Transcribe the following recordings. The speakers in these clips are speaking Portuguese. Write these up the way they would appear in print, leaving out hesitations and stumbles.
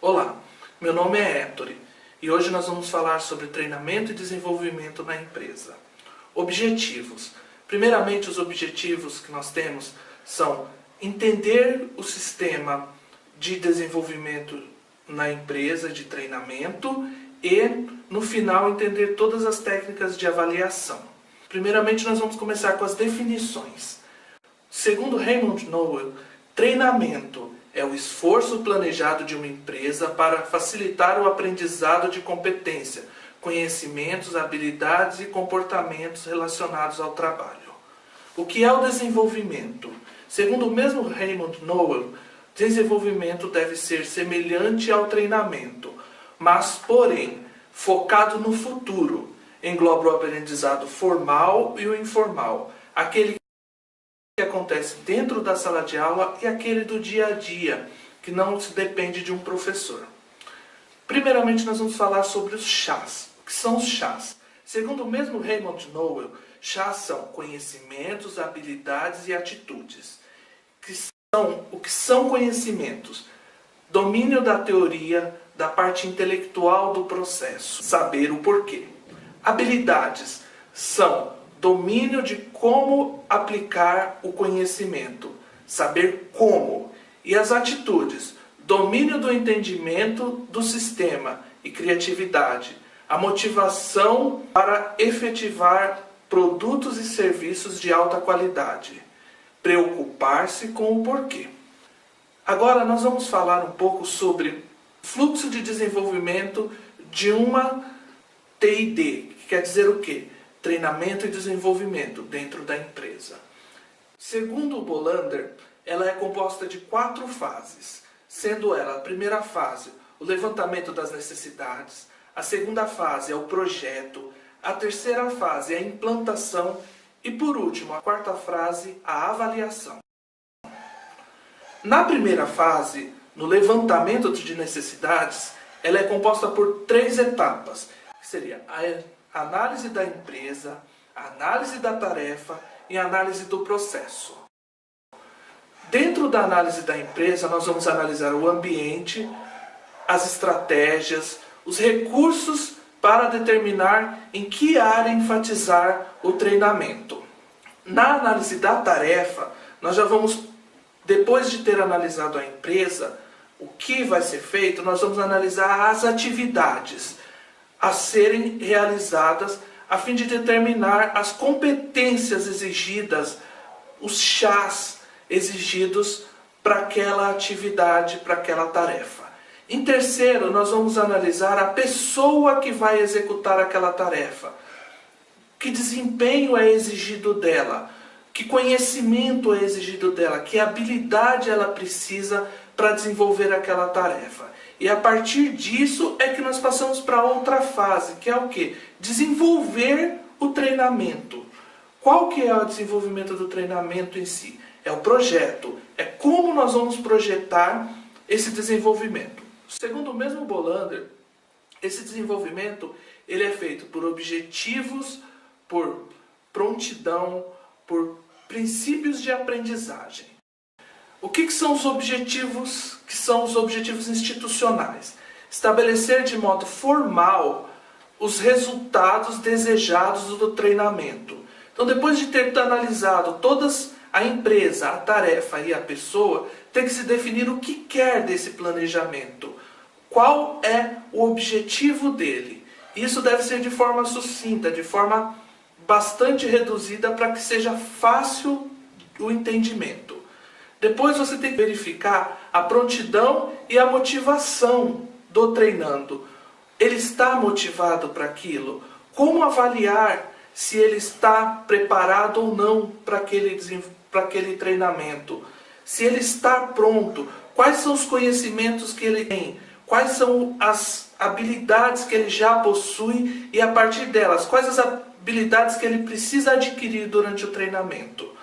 Olá, meu nome é Héctor e hoje nós vamos falar sobre treinamento e desenvolvimento na empresa. Objetivos. Primeiramente, os objetivos que nós temos são entender o sistema de desenvolvimento na empresa, de treinamento e, no final, entender todas as técnicas de avaliação. Primeiramente, nós vamos começar com as definições. Segundo Raymond Noel, treinamento é o esforço planejado de uma empresa para facilitar o aprendizado de competência, conhecimentos, habilidades e comportamentos relacionados ao trabalho. O que é o desenvolvimento? Segundo o mesmo Raymond Noel, desenvolvimento deve ser semelhante ao treinamento, mas, porém, focado no futuro. Engloba o aprendizado formal e o informal, aquele que acontece dentro da sala de aula e aquele do dia a dia, que não se depende de um professor. Primeiramente, nós vamos falar sobre os chás. O que são os chás? Segundo o mesmo Raymond Noel, chás são conhecimentos, habilidades e atitudes. O que são conhecimentos? Domínio da teoria, da parte intelectual do processo, saber o porquê. Habilidades são domínio de como aplicar o conhecimento, saber como. E as atitudes, domínio do entendimento do sistema e criatividade, a motivação para efetivar produtos e serviços de alta qualidade, preocupar-se com o porquê. Agora nós vamos falar um pouco sobre fluxo de desenvolvimento de uma TID, que quer dizer o quê? Treinamento e desenvolvimento dentro da empresa. Segundo o Bolander, ela é composta de 4 fases, sendo ela a primeira fase, o levantamento das necessidades, a segunda fase é o projeto, a terceira fase é a implantação e, por último, a quarta fase, a avaliação. Na primeira fase, no levantamento de necessidades, ela é composta por 3 etapas, que seria a análise da empresa, a análise da tarefa e a análise do processo. Dentro da análise da empresa, nós vamos analisar o ambiente, as estratégias, os recursos para determinar em que área enfatizar o treinamento. Na análise da tarefa, nós já vamos, depois de ter analisado a empresa, o que vai ser feito, nós vamos analisar as atividades a serem realizadas a fim de determinar as competências exigidas, os chás exigidos para aquela atividade, para aquela tarefa. Em terceiro, nós vamos analisar a pessoa que vai executar aquela tarefa. Que desempenho é exigido dela? Que conhecimento é exigido dela? Que habilidade ela precisa para desenvolver aquela tarefa? E a partir disso é que nós passamos para outra fase, que é o quê? Desenvolver o treinamento. Qual que é o desenvolvimento do treinamento em si? É o projeto. É como nós vamos projetar esse desenvolvimento. Segundo o mesmo Bolander, esse desenvolvimento ele é feito por objetivos, por prontidão, por princípios de aprendizagem. O que são os objetivos? Que são os objetivos institucionais? Estabelecer de modo formal os resultados desejados do treinamento. Então, depois de ter analisado todas a empresa, a tarefa e a pessoa, tem que se definir o que quer desse planejamento. Qual é o objetivo dele? Isso deve ser de forma sucinta, de forma bastante reduzida para que seja fácil o entendimento. Depois você tem que verificar a prontidão e a motivação do treinando. Ele está motivado para aquilo? Como avaliar se ele está preparado ou não para aquele treinamento? Se ele está pronto, quais são os conhecimentos que ele tem? Quais são as habilidades que ele já possui e, a partir delas, quais as habilidades que ele precisa adquirir durante o treinamento?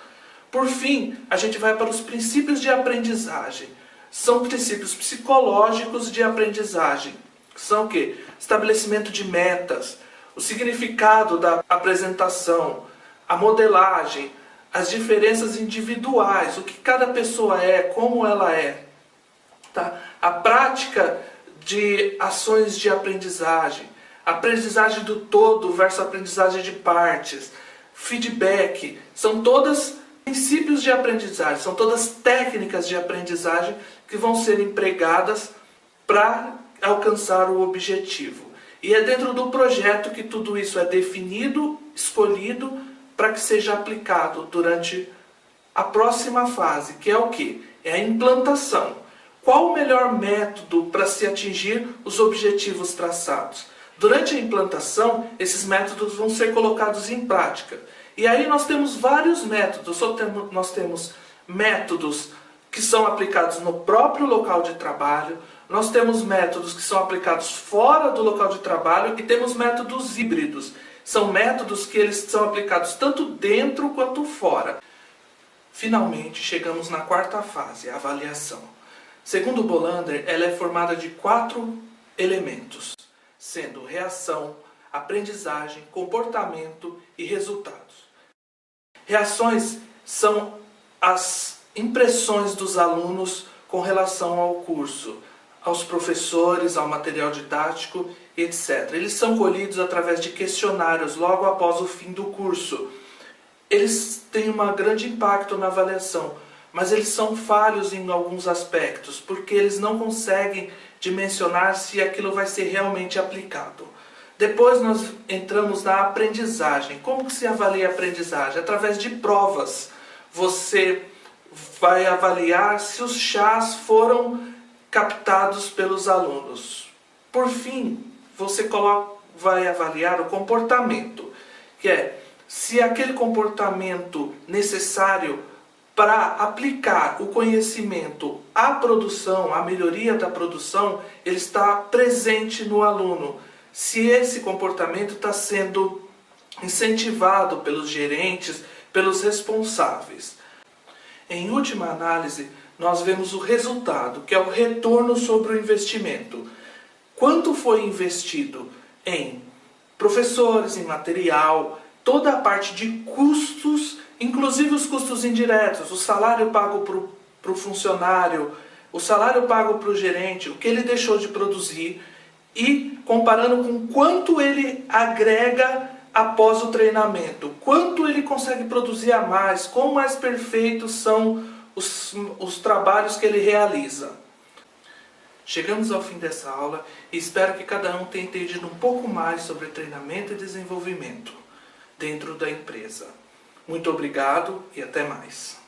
Por fim, a gente vai para os princípios de aprendizagem. São princípios psicológicos de aprendizagem. São o quê? Estabelecimento de metas, o significado da apresentação, a modelagem, as diferenças individuais, o que cada pessoa é, como ela é. Tá? A prática de ações de aprendizagem do todo versus aprendizagem de partes, feedback, são todas princípios de aprendizagem, são todas técnicas de aprendizagem que vão ser empregadas para alcançar o objetivo. E é dentro do projeto que tudo isso é definido, escolhido, para que seja aplicado durante a próxima fase, que é o quê? É a implantação. Qual o melhor método para se atingir os objetivos traçados? Durante a implantação, esses métodos vão ser colocados em prática. E aí nós temos vários métodos. Nós temos métodos que são aplicados no próprio local de trabalho, nós temos métodos que são aplicados fora do local de trabalho e temos métodos híbridos. São métodos que eles são aplicados tanto dentro quanto fora. Finalmente, chegamos na quarta fase, a avaliação. Segundo Bolander, ela é formada de 4 elementos, sendo reação, aprendizagem, comportamento e resultados. Reações são as impressões dos alunos com relação ao curso, aos professores, ao material didático, etc. Eles são colhidos através de questionários logo após o fim do curso. Eles têm um grande impacto na avaliação, mas eles são falhos em alguns aspectos, porque eles não conseguem dimensionar se aquilo vai ser realmente aplicado. Depois nós entramos na aprendizagem. Como que se avalia a aprendizagem? Através de provas. Você vai avaliar se os chás foram captados pelos alunos. Por fim, você vai avaliar o comportamento, que é se aquele comportamento necessário para aplicar o conhecimento à produção, à melhoria da produção, ele está presente no aluno. Se esse comportamento está sendo incentivado pelos gerentes, pelos responsáveis. Em última análise, nós vemos o resultado, que é o retorno sobre o investimento. Quanto foi investido em professores, em material, toda a parte de custos, inclusive os custos indiretos, o salário pago para o funcionário, o salário pago para o gerente, o que ele deixou de produzir, e comparando com quanto ele agrega após o treinamento, quanto ele consegue produzir a mais, quão mais perfeitos são os trabalhos que ele realiza. Chegamos ao fim dessa aula e espero que cada um tenha entendido um pouco mais sobre treinamento e desenvolvimento dentro da empresa. Muito obrigado e até mais.